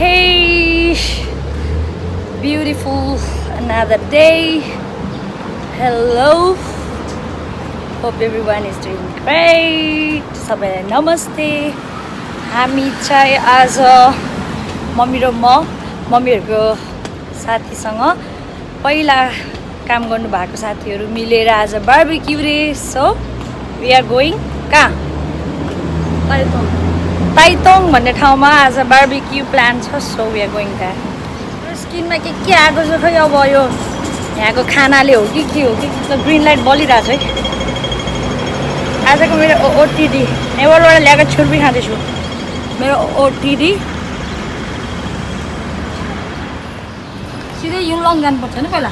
Hey, beautiful another day. Hello, hope everyone is doing great. सबैलाई नमस्ते. हामी चाहिँ आज मम्मी र मम्मीहरूको साथीसँग पहिला काम गर्नु भएको साथीहरू मिलेर आज बार्बिक्यू रे. सो वी आर गोइङ कहाँ? ताइतोङ भन्ने ठाउँमा आज बार्बिक्यू प्लान छ. So we are going that. स्किनमा के आएको छ खै. अब यो यहाँको खानाले हो कि के हो कि ग्रिन लाइट बलिरहेको छ है. आजको मेरो ओटिडी नेवलबाट ल्याएको छुर्पी खाँदैछु. मेरो ओटिडी सिधै युलङ जानुपर्छ नि पहिला.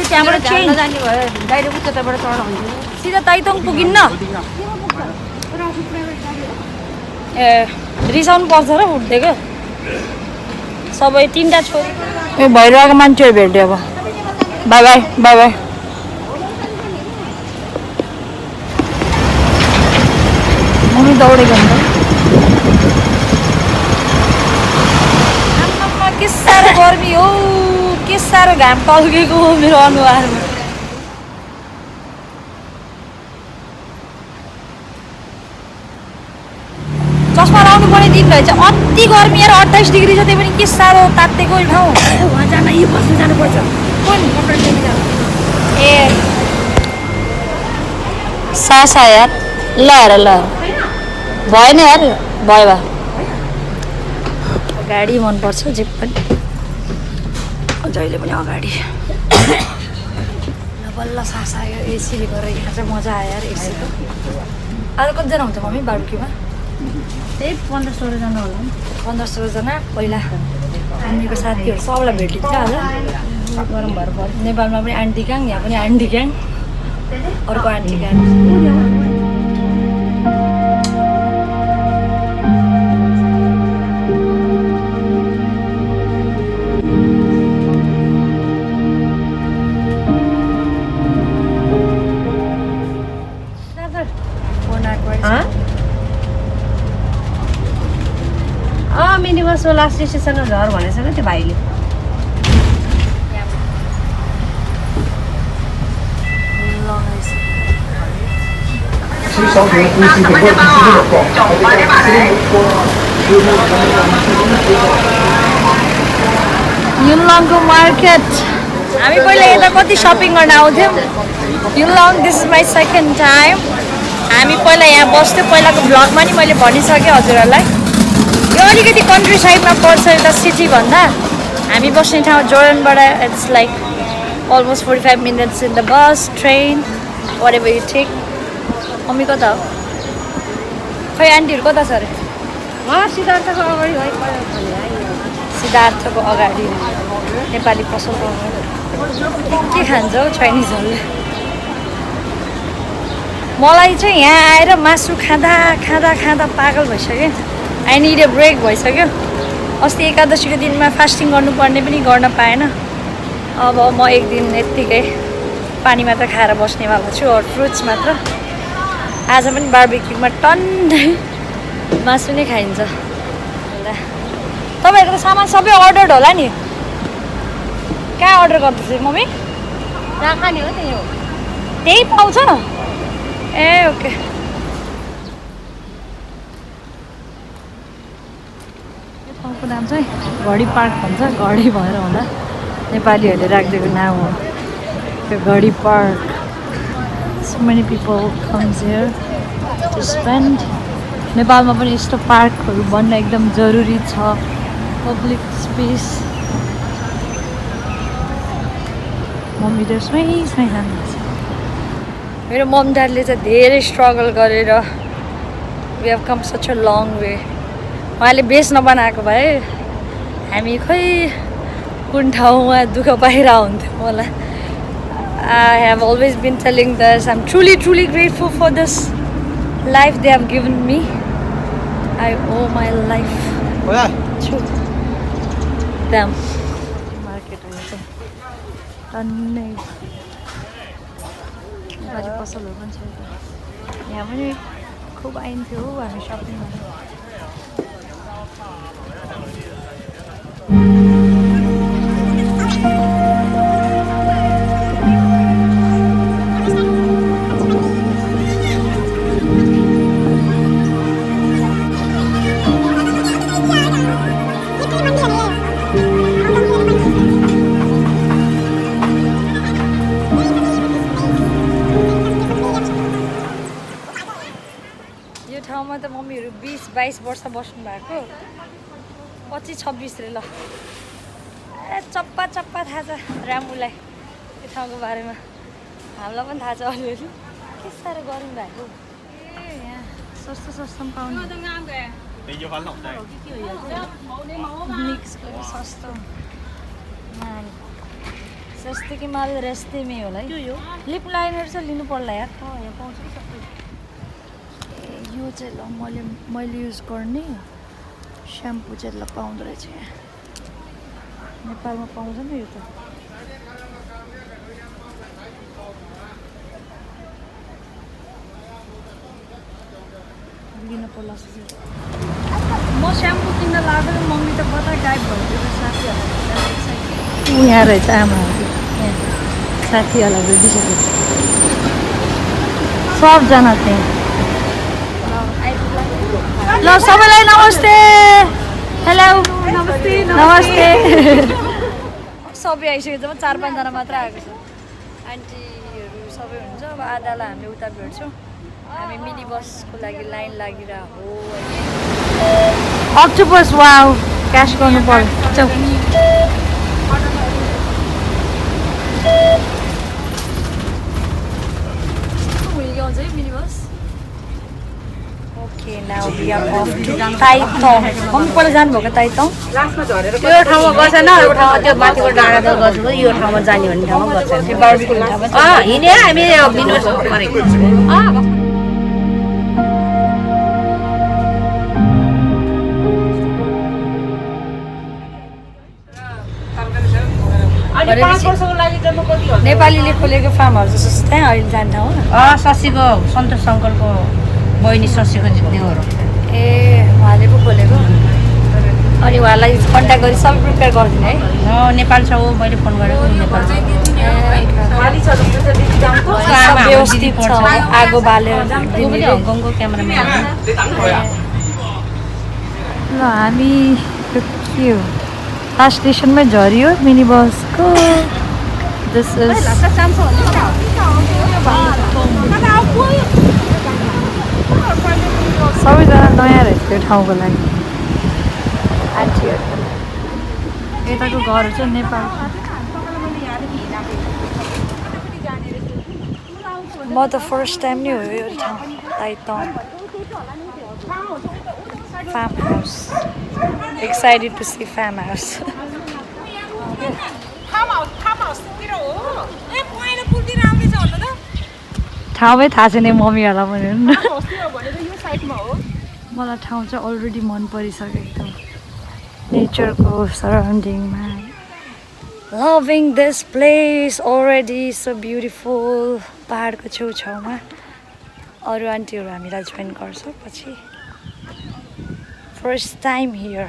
त्यहाँबाट चेन्ज जाने भयो. डाइरेक्ट उताबाट चढ्नु हुन्छ. सिधा ताइतोङ पुगिन्न. ए रिसाउनु पर्छ र उठ्दै सबै तिनवटा छोरी. ए भइरहेको मान्छेहरू भेट्यो. अब bye bye bye bye. Mummy दौडेको अन्त के साह्रो गर्मी हो. के साह्रो घाम टल्केको हो मेरो अनुहारमा. चस्मा लाउनु पर्ने दिन रहेछ. अति गर्मी र 28 डिग्री छ. त्यही पनि के साह्रो तातेको ठाउँ. उहाँ जान यो बस्नु जानुपर्छ. ए सासा यार. ल भएन यार. भयो गाडी मनपर्छ जे पनि. जहिले पनि अगाडि बल्ल सास आयो. एसीले गरेर यहाँ चाहिँ मजा आयो यार. एसीको आज कतिजना हुन्छ मम्मी बार्बिक्यूमा? त्यही 15-16 जना होला. 15-16 जना. पहिला मम्मीको साथीहरू सबलाई भेटिन्छ आज. गरम भएर पर्छ. नेपालमा पनि आन्टी क्याङ, यहाँ पनि आन्टी क्याङ. अर्को आन्टी क्याङ. मिनिबसको लास्ट स्टेसनमा झर भनेछ क्या त्यो भाइले. युलङको मार्केट. हामी पहिला यता कति सपिङ गर्न आउँथ्यौँ. Yuen Long this is my second time. हामी पहिला यहाँ बस्थ्यौँ. पहिलाको भ्लगमा नि मैले भनिसकेँ हजुरहरूलाई. यो अलिकति कन्ट्री साइडमा पर्छ यता सिटी भन्दा. हामी बस्ने ठाउँ जोर्डनबाट it's like almost 45 minutes in the bus train whatever you take. Mummy कता हो? खै आन्टीहरू कता छ अरे? सिद्धार्थको अगाडि सिद्धार्थको अगाडि नेपाली पसलको अगाडि. के खान्छ हौ चाइनिजहरूले? मलाई चाहिँ यहाँ आएर मासु खाँदा खाँदा खाँदा पागल भइसक्यो. आई निड ए ब्रेक भइसक्यो. अस्ति एकादशीको दिनमा फास्टिङ गर्नुपर्ने पनि गर्न पाएन. अब म एक दिन यत्तिकै पानी मात्र खाएर बस्नेवाला छु. अरू फ्रुट्स मात्र. आज पनि बार्बिक्यूमा टन्नै मासु नै खाइन्छ. तपाईँहरूको त सामान सबै अर्डर होला नि. कहाँ अर्डर गर्दैछ मम्मी? जहाँ खाने हो त्यही हो. त्यही पाउँछ? ए ओके. ठाउँको नाम चाहिँ घडी पार्क भन्छ. घडी भएर होला नेपालीहरूले राखिदिएको नाम हो त्यो घडी park. So many people comes here to spend. नेपालमा पनि यस्तो पार्कहरू बन्न एकदम जरुरी छ. Public space. मम्मी त्यसमै खानुहुन्छ. मेरो मम ड्याडले चाहिँ धेरै स्ट्रगल गरेर we have come such a long way. उहाँले बेस नबनाएको भए हामी खै कुन ठाउँमा दुःख पाइरह हुन्थ्यौँ होला. I have always been telling this. I am truly grateful for this life they have given me. I owe my life छु. द्याम मार्केटहरू चाहिँ टन्नै नेपाली पसलहरू पनि छ. यहाँ पनि खुब आइन्थ्यो हामी सपिङ गर्न. यो ठाउँमा त मम्मीहरू 20-22 वर्ष बस्नु भएको 25-26 रे ल ए चप्पा चप्पा थाहा छ रामुलाई यो ठाउँको बारेमा हामीलाई पनि थाहा छ अलिअलि के साह्रो गरौँ भएको ए यहाँ सस्तो सस्तो पनि पाउने मिक्स गरी सस्तो सस्तो कि माल रस्ते में होला है लिप लाइनर चाहिँ लिनु पर्ला यार यहाँ पाउँछ कि सबै यो चाहिँ ल मैले युज गर्ने स्याम्पू चाहिँ ल पाउँदो रहेछ यहाँ नेपालमा पाउँछ नि यो त लिनु पर्ला म स्याम्पू किन्न लाग्यो मम्मी त कता गायब भइदियो साथीहरूलाई यहाँ रहेछ आमाहरू यहाँ साथीहरूलाई भेटिसकेको सबजना त्यहाँ ल सबैलाई नमस्ते हेलो नमस्ते सबै आइसकेको छ 4-5 जना मात्र आएको छ आन्टीहरू सबै हुन्छ अब आधालाई हामीले उता भेट्छौँ हामी मिनी बसको लागि लाइन लागिरहेको हो अक्टोपस वाउ क्यास गर्नु पर्छ हुइगाउँछ है mini bus Okay, now we are off to Taitung. Mummy पहिला जानुभएको ताइतङ त्यो ठाउँमा गएछ न एउटा ठाउँमा त्यो माथिको डाँडा त गएको यो ठाउँमा जाने भन्ने ठाउँमा गएछ हिँडे हामी बिनुस गरेको नेपालीले खोलेको फार्म हाउस जस्तो त्यहाँ अहिले जाने ठाउँ शशीको सन्तोष शङ्करको बहिनी शशीको जित्नेहरू ए उहाँले पो खोलेको अनि उहाँलाई कन्ट्याक्ट गरी सबै प्रिपेयर गरिदिने है नेपाल छ ऊ मैले फोन गरेको नेपाल व्यवस्थित छ आगो बालेर हङकङको क्यामेराम्यान ल हामी के हो लास्ट स्टेसनमै झऱ्यो मिनी बसको सबैजना नयाँ रहेछ त्यो ठाउँको लागि आन्टीहरू यताको घर चाहिँ नेपाल म त फर्स्ट टाइम नै हो यो ठाउँ Tai Tong farm house excited to see farm house ठाउँमै थाहा छैन मम्मीहरूलाई पनि मलाई ठाउँ चाहिँ अलरेडी मन परिसक्यो एकदम नेचरको सराउन्डिङमा loving this place already so beautiful पहाडको छेउछाउमा अरू आन्टीहरू हामीलाई जोइन गर्छ पछि first time here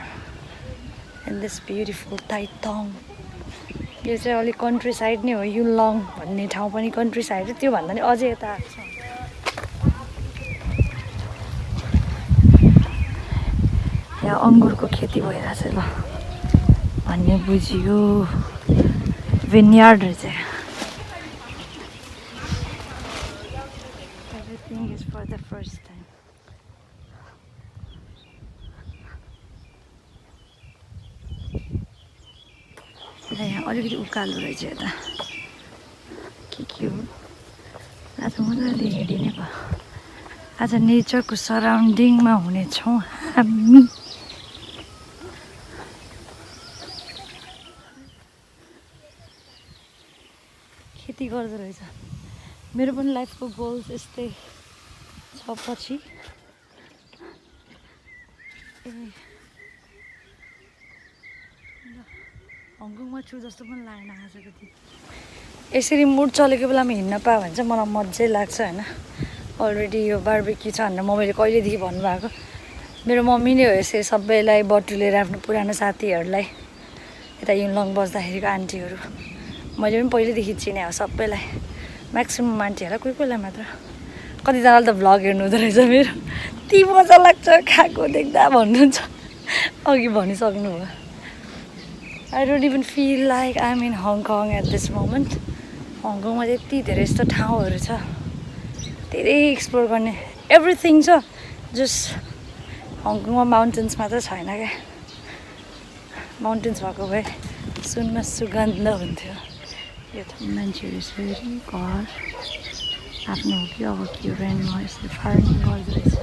in this beautiful Tai Tong यो चाहिँ अलिक कन्ट्री साइड नै हो युलङ भन्ने ठाउँ पनि कन्ट्री साइड हो त्योभन्दा नि अझै यता आएको छ यहाँ अङ्गुरको खेती भइरहेछ ल भन्ने बुझियो भिनयार्ड रहेछ everything is for the first time यहाँ अलिकति उकालो रहेछ यता के हो आज मजाले हिँडिने भयो आज नेचरको सराउन्डिङमा हुनेछौँ हामी खेती गर्दो रहेछ मेरो पनि लाइफको गोल्स यस्तै छ पछि हङकङमा छु जस्तो पनि लागेन आजको दिन यसरी मुड चलेको बेलामा हिँड्न पायो भने चाहिँ मलाई मजै लाग्छ होइन अलरेडी यो बारबेक्यू छ भनेर मम्मीले कहिलेदेखि भन्नुभएको मेरो मम्मी नै हो यसरी सबैलाई बटुलेर आफ्नो पुरानो साथीहरूलाई यता युङलङ बस्दाखेरिको आन्टीहरू मैले पनि पहिल्यैदेखि चिने हो सबैलाई म्याक्सिमम् मान्छेहरूलाई कोही कोहीलाई मात्र कतिजनाले त भ्लग हेर्नु हुँदो रहेछ मेरो ती मजा लाग्छ खाएको देख्दा भन्नुहुन्छ अघि भनिसक्नु भयो I don't even feel like I am in Hong Kong at this moment हङकङमा यति धेरै यस्तो ठाउँहरू छ धेरै एक्सप्लोर गर्ने एभ्रिथिङ छ जस्ट हङकङमा माउन्टेन्स मात्र छैन क्या माउन्टेन्स भएको भए सुनमा सुगन्ध हुन्थ्यो यो त मान्छेहरू यसरी घर आफ्नो हो कि अब के रेन्टमा यसरी फार्मिङ गर्दो रहेछ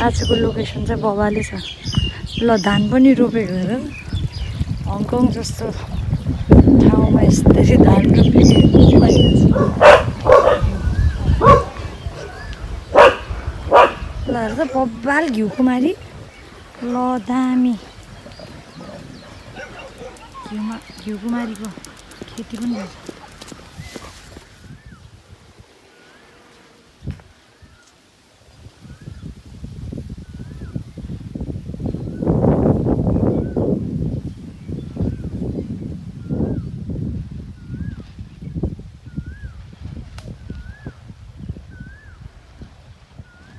आजको लोकेसन चाहिँ बबाले छ ल धान पनि रोपेको हेर हङकङ जस्तो ठाउँमा यसरी धान रोपेको ल हेर त बब्बाल घिउकुमारी ल दामी घिउकुमारीको खेती पनि भन्छ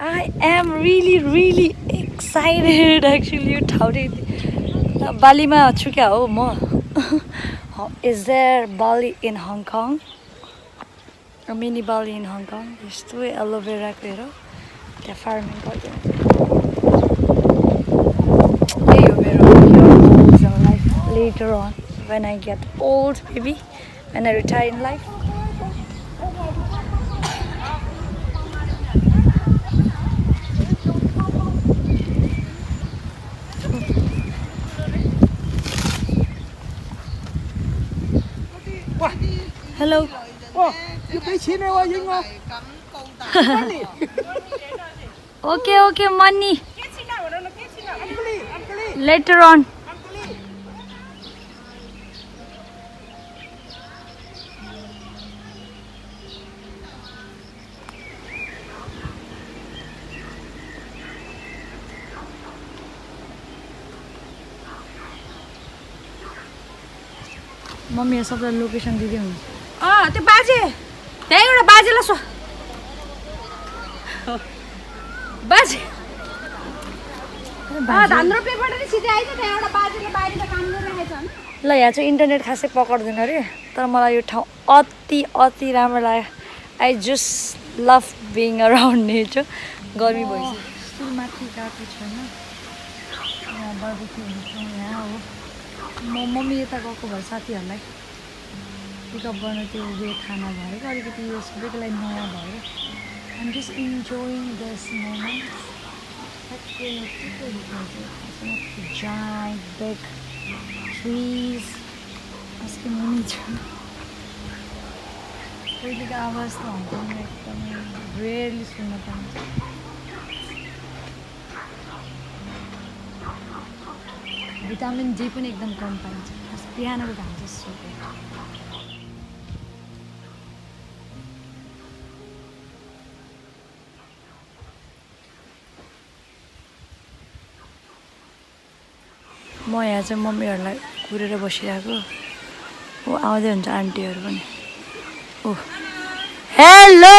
I am really excited actually यो ठाउँ बालीमा छु क्या हो म Is there Bali in Hong Kong? A mini Bali in Hong Kong? यस्तो एलोभेराको हेर त्यहाँ फार्मिङ गर्दैन यही हो मेरो life later on when I get old maybe when I retire in life Hello. Okay, money. Later on. Mummy सबलाई location दिँदै हुनुहुन्छ त्यो बाजे त्यहाँ एउटा बाजेलाई सो बाजे धान रोपेबाट नि सिधै आइज त्यहाँ एउटा बाजेले बारीमा काम गरिरहेको छ ल यहाँ चाहिँ इन्टरनेट खासै पक्र्दैन अरे तर मलाई यो ठाउँ अति राम्रो लाग्यो I just love being around nature गर्मी भइसक्यो माथि गएको छैन यहाँ BBQ हुन्छ यहाँ हो म मम्मी यता गएको भएर साथीहरूलाई पिकअप गर्न त्यो उयो खाना भएर अलिकति यो सबैको लागि नयाँ भयो I'm just enjoying this moment giant big trees अस्ति मुनि छ पहिलेको आवाज त हङकङमा एकदमै रेयरली सुन्न पाइन्छ भिटामिन डी पनि एकदम कम पाइन्छ बिहानको घाम चाहिँ सुक्यो म यहाँ चाहिँ मम्मीहरूलाई कुरेर बसिरहेको ऊ आउँदै हुन्छ आन्टीहरू पनि ओ हेलो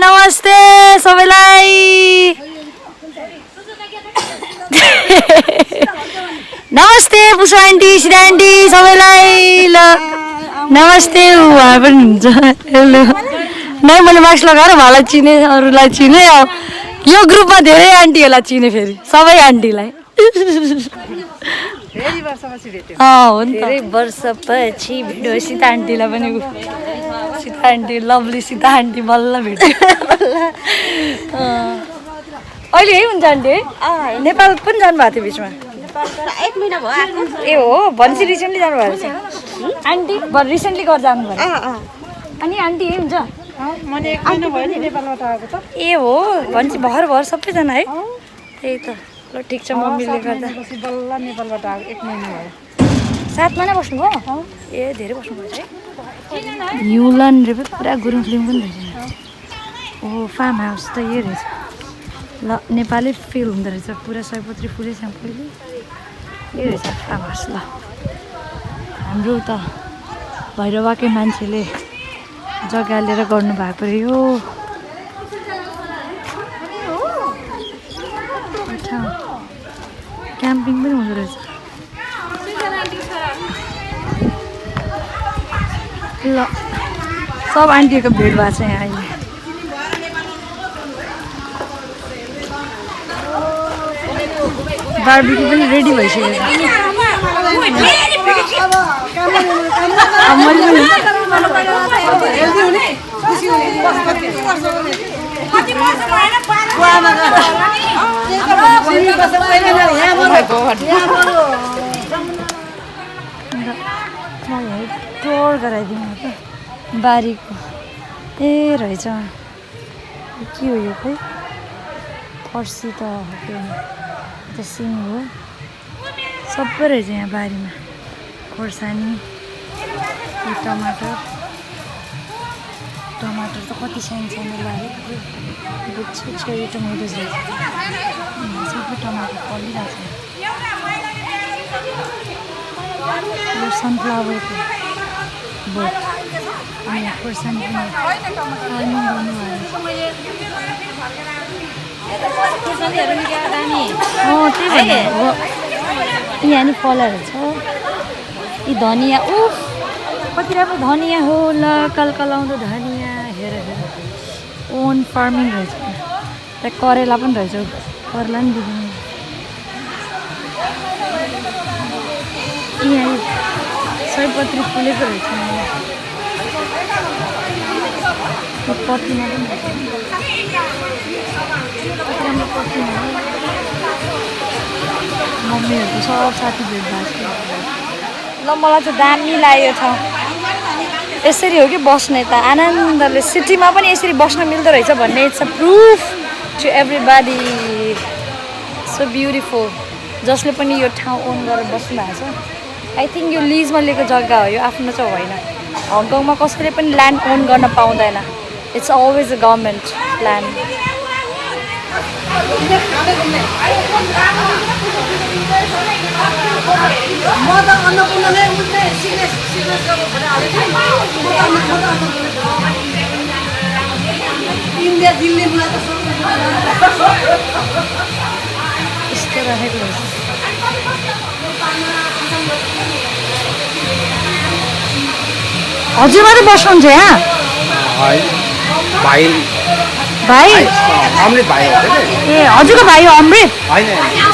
नमस्ते सबैलाई नमस्ते पुसु आन्टी सिधा आन्टी सबैलाई ल नमस्ते उहाँ पनि हुन्छ हेलो नै मैले मास्क लगाएर उहाँलाई चिने अरूलाई चिने यो ग्रुपमा धेरै आन्टीहरूलाई चिने फेरि सबै आन्टीलाई हो नि धेरै वर्षपछि भेट्यो सीता आन्टीलाई पनि Sita aunty lovely Sita aunty बल्ल भेट्यो अहिले यही हुन्छ आन्टी है नेपाल पनि जानुभएको थियो बिचमा 1 महिना भयो आएको ए हो भनेपछि रिसेन्टली जानुभएको छ आन्टी रिसेन्टली गरेर जानुभयो अनि आन्टी यही हुन्छ मैले 1 महिना भयो नि नेपालबाट आएको त ए हो भनेपछि भर सबैजना है त्यही त ल ठिक छ मम्मीले गर्दा बल्ल नेपालबाट आएको 1 महिना भयो साथमा नै बस्नुभयो ए धेरै बस्नुभयो है युलन रे पुरा गुरुङ फिल्म पनि रहेछ ओ फार्म हाउस त यो रहेछ ल नेपाली फिल हुँदो रहेछ पुरा सयपत्री फुलेछ पहिले यो रहेछ फार्म हाउस ल हाम्रो त भैरवाकै मान्छेले जग्गा लिएर गर्नुभएको रे यो क्याम्पिङ पनि हुँदो रहेछ ल सब आन्टीहरूको भिड भएको छ यहाँ अहिले बारबेक्यू पनि रेडी भइसकेको छ टोर गराइदिउँ त बारीको ए रहेछ के हो यो खोइ फर्सी त त्यो सिङ हो सबै रहेछ यहाँ बारीमा खोर्सानी टमाटर टमाटर त कति सानो सानो लाग्यो छेरी टमाटर सबै टमाटर फलिरहेको छ यो सनफ्लावरको बोट अनि खोर्सानी पनि फार्मिङ गर्नुभयो त्यही यहाँ नि फलहरू छ यी धनियाँ उफ कति राम्रो धनियाँ हो ल कलकलाउँदो धनियाँ हेर हेर ओन फार्मिङ रहेछ त्यहाँ करेला पनि रहेछ करेला पनि दिनु यहाँ सयपत्री फुलेको रहेछ पत्तीमा पनि मम्मीहरूको सब साथी भेट भएको छ ल मलाई चाहिँ दामी लाग्यो छ यसरी हो कि बस्ने त आनन्दले सिटीमा पनि यसरी बस्न मिल्दो रहेछ भन्ने it's a proof to everybody so beautiful जसले पनि यो ठाउँ ओन गरेर बस्नु भएको छ आई थिङ्क यो लिजमा लिएको जग्गा हो यो आफ्नो चाहिँ होइन हङकङमा कसैले पनि ल्यान्ड ओन गर्न पाउँदैन it's always a government land यस्तो राखेको रहेछ हजुर मात्रै बस्नुहुन्छ यहाँ भाइ भाइ अमृत भाइ हो ए हजुरको भाइ हो अमृत होइन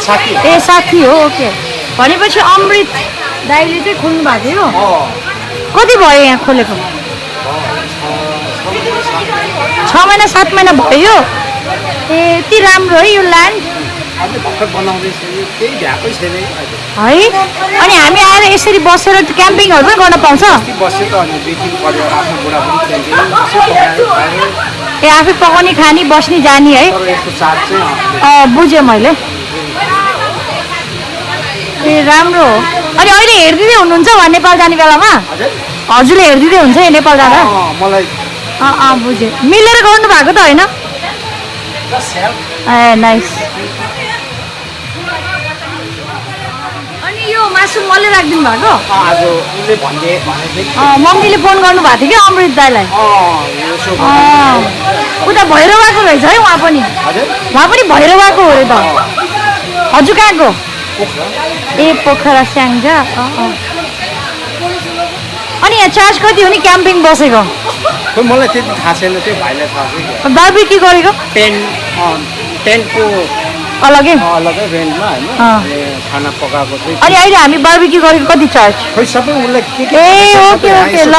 साथी ए साथी हो ओके भनेपछि अमृत दाइले चाहिँ खोल्नु भएको थियो कति भयो यहाँ खोलेको 6 महिना 7 महिना भयो ए यति राम्रो है यो ल्यान्ड भर्खर बनाउँदैछ केही भ्याएकै छैन है अनि हामी आएर यसरी बसेर क्याम्पिङहरू पनि गर्न पाउँछ बस्यो त अनि 2-3 परिवार आफ्नो बुढाबुढी ए आफै पकाउने खाने बस्ने जाने है बुझेँ मैले ए राम्रो हो अनि अहिले हेरिदिँदै हुनुहुन्छ वा नेपाल जाने बेलामा हजुरले हेरिदिँदै हुन्छ नेपाल जाँदा मलाई बुझेँ मिलेर गर्नु भएको त होइन ए नाइस अनि यो मासु मैले राखिदिनु भएको मम्मीले फोन गर्नु भएको थियो कि अमृत दाइलाई उता भैरवाको रहेछ है उहाँ पनि भैरवाको हो अरे त हजुर कहाँको ए पोखरा स्याङ्जा अनि यहाँ चार्ज कति हो नि क्याम्पिङ बसेको मलाई त्यति थाहा छैन त्यो भाइलाई थाहा छ बारबेक्यू गरेको टेन्टको अलगै रेन्टमा हैन खाना पकाएको चाहिँ अनि अहिले हामी बारबेक्यू गरेको कति चार्ज खै सबै उलाई के ए ओके ओके ल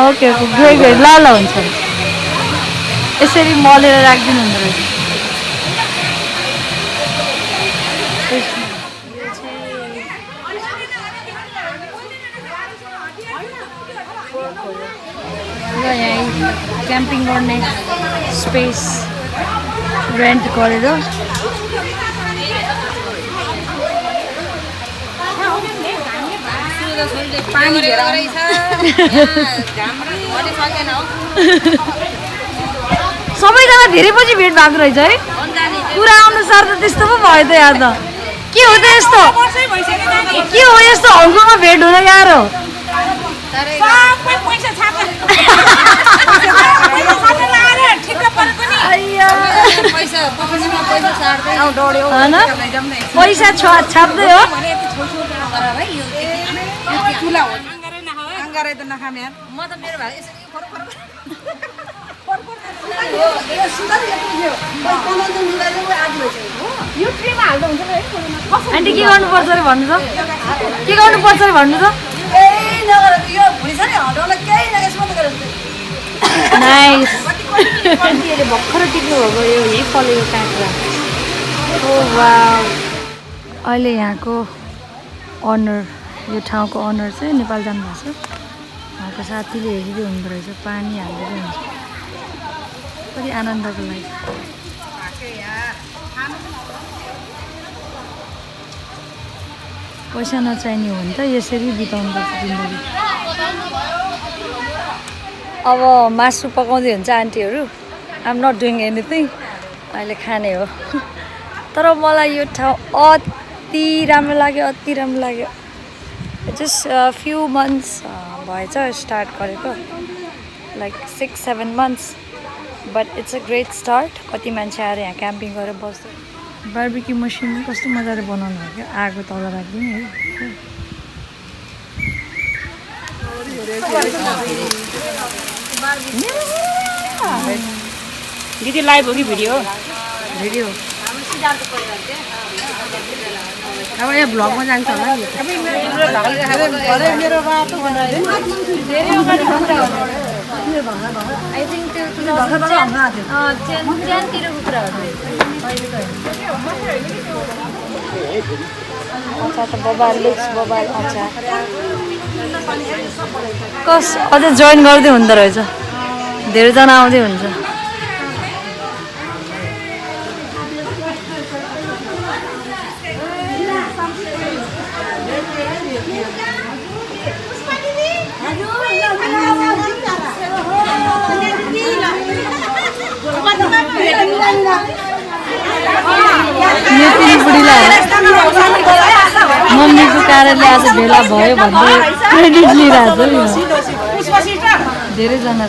ओके ग्रेट ग्रेट ल हुन्छ यसरी मलेर राखिदिनु हुँदो रहेछ यहाँ क्याम्पिङ गर्ने स्पेस रेन्ट गरेर सबैको सबैजना धेरै पछि भेट भएको रहेछ है कुरा अनुसार त त्यस्तो पो भयो त यार त के हो त यस्तो के हो यस्तो हङकङमा भेट हुन गाह्रो पैसा छाप्दै हो आन्टी के गर्नुपर्छ अरे भन्नु त के गर्नुपर्छ अरे भन्नु त नाइस आन्टीहरूले भर्खर टिप्नु भएको यो यही फलेको काँक्रा ओ वाउ अहिले यहाँको अनर यो ठाउँको अनर चाहिँ नेपाल जानुभएको छ उहाँको साथीले हेरिदिँदै हुँदो रहेछ पानी हालिदिँदै हुन्छ कति आनन्दको लागि पैसा नचाहिने हो भने त यसरी बिताउनुपर्छ जिन्दगी अब मासु पकाउँदै हुन्छ आन्टीहरू आइएम नट डुइङ एनिथिङ अहिले खाने हो तर मलाई यो ठाउँ अति राम्रो लाग्यो जस्ट फ्यु मन्थ्स भएछ स्टार्ट गरेको like 6-7 months but it's a great start कति मान्छे आएर यहाँ क्याम्पिङ गरेर बस्छ बार्बिक्यू मसिन कस्तो मजाले बनाउनु भयो क्या आगो तल राखिदिने है दिदी लाइभ हो कि भिडियो भिडियो अब यहाँ भ्लगमा जान्छ होला नि आई थिङ्क त्यो 2010तिरको कुरा हो अचार त बबाल लुक्स बबाल अचार कस अझै जोइन गर्दै हुँदो रहेछ धेरैजना आउँदै हुन्छ मम्मीको कारणले आज भेला भयो भन्दै क्रेडिट लिइरहेको छ धेरैजना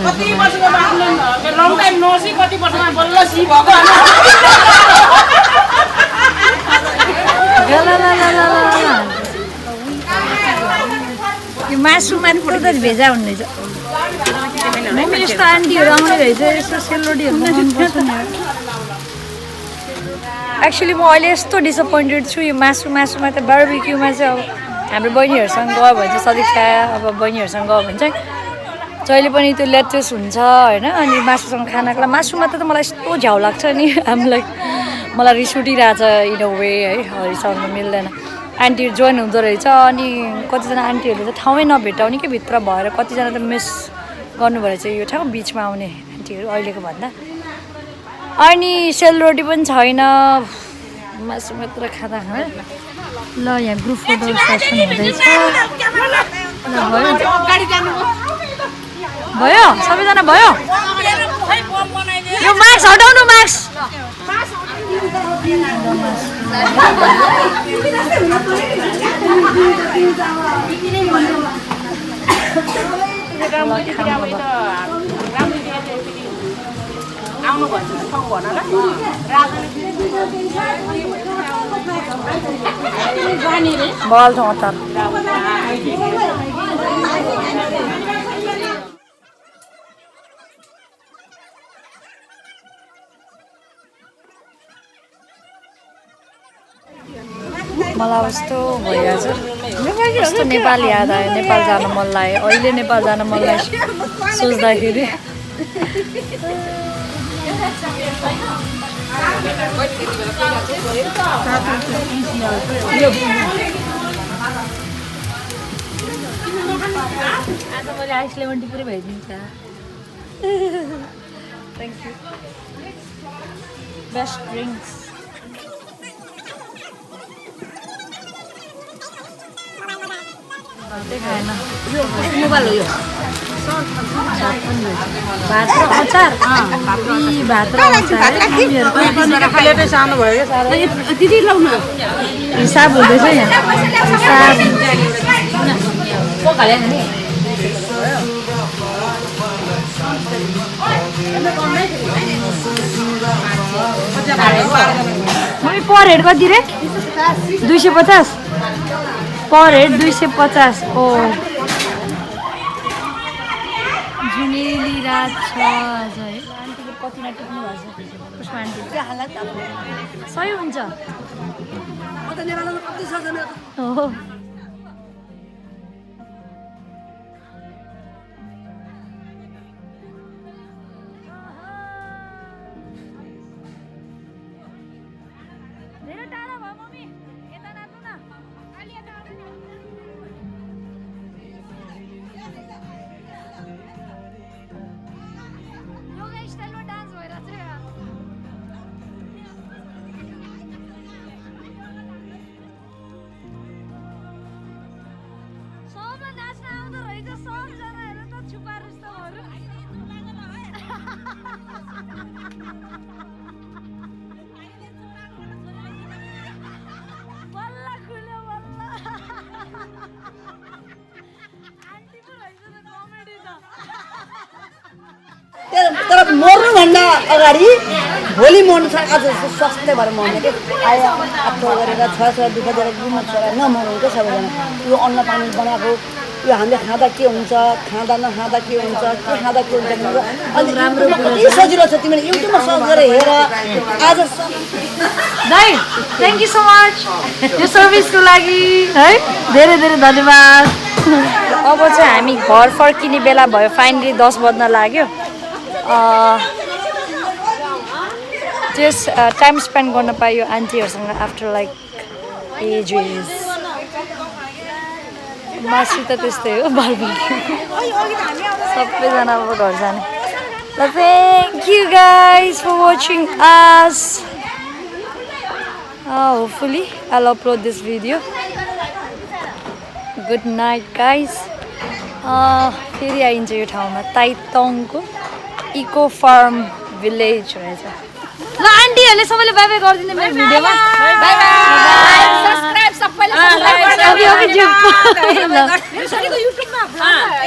यो मासुमा त भेजा हुने रहेछ मम्मी यस्तो आन्टीहरू आउने रहेछ यस्तो सेलरोटीहरू बनाउनुपर्छ नि एक्चुअली म अहिले यस्तो डिसपोइन्टेड छु यो मासुमा त बार्बिक्यूमा चाहिँ अब हाम्रो बहिनीहरूसँग गयो भने चाहिँ सदिक्षा अब बहिनीहरूसँग गयो भने चाहिँ जहिले पनि त्यो लेटेस्ट हुन्छ होइन अनि मासुसँग खानाको लागि मासुमा त मलाई यस्तो झ्याउ लाग्छ नि हामीलाई मलाई रिस उठिरहेछ इन अ वे है रिसाउनु मिल्दैन आन्टीहरू जोइन हुँदो रहेछ अनि कतिजना आन्टीहरूले त ठाउँै नभेटाउने कि भित्र भएर कतिजना त मिस गर्नुभयो रहेछ यो ठाउँ बिचमा आउने आन्टीहरू अहिलेको भन्दा अनि सेलरोटी पनि छैन मासु मात्र खाँदा ल यहाँ ग्रुप फोटो सेसन हुँदैछ भयो सबैजना भयो यो मास्क हटाउनु मास्क आउनु भन्छ ठाउँ भन ल बल ठाउँ तर मलाई यस्तो भइरहेछ कस्तो नेपाल याद आयो नेपाल जान मन लाग्यो अहिले नेपाल जान मन लाग्यो सोच्दाखेरि आज मैले आइस लेमन टी पुरै भइदिन्छ थ्याङ्क यू बेस्ट ड्रिङ्क्स खाएन मोबाइल हो यो भात र अचार भात र अचार प्लेटै सानो भयो क्या साह्रै दिदी लाउन हिसाब हुँदैछ यहाँ हिसाब मम्मी पर हेड कति रे 250 पर हेड 250 ओ जुनेली रात छ आज है आन्टीको कतिमा टिप्नु भएको छ पुष्पा आन्टी सही हुन्छ हो धेरै टाढा भयो मम्मी यता नाच्नु न अलि यता आउनु नि योगा स्टाइलमा डान्स भइरहेछ यहाँ सबलाई नाच्न आउँदो रहेछ सबजना हेर त छुपा रुस्तमहरू बल्ल खुल्यो बल्ल आन्टी पो रहेछ त कमेडी त तर मर्नुभन्दा अगाडि भोलि मर्नु छ आज स्वास्थ्य भएर मर्ने के आयो आफ्नो गरेर छोराछोरा दुःख दिएर बिमार छोरा नमर्नु क्या सबैजना यो अन्न पानी बनाएको यो हामीले खाँदा के हुन्छ खाँदा नखाँदा के हुन्छ के खाँदा के हुन्छ अनि राम्रो कति सजिलो छ तिमीले युट्युबमा सर्च गरेर हेर आज दाइ थ्याङ्क यू सो मच यो सर्भिसको लागि है धेरै धेरै धन्यवाद अब चाहिँ हामी घर फर्किने बेला भयो फाइनली 10 बज्न लाग्यो त्यस टाइम स्पेन्ड गर्न पायो आन्टीहरूसँग आफ्टर लाइक एजेस मासु त त्यस्तै हो बार्बिक्यू सबैजना अब घर जाने ल thank you guys for watching us hopefully I'll upload this video good night guys फेरि आइन्छ यो ठाउँमा ताइतङको इको फार्म भिलेज रहेछ ल आन्टीहरूले सबैले बाई बाई गरिदिनु मेरो भिडियोमा बाई बाई सब्स्क्राइब सबैले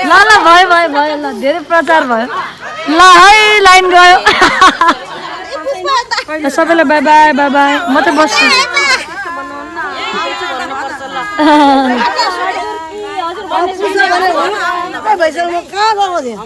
ल ल भयो भयो भयो ल धेरै प्रचार भयो ल है लाइन गयो सबैलाई बाई बाई बाई बाई म त बस्छु भइसक्यो म कहाँ गएको थिएँ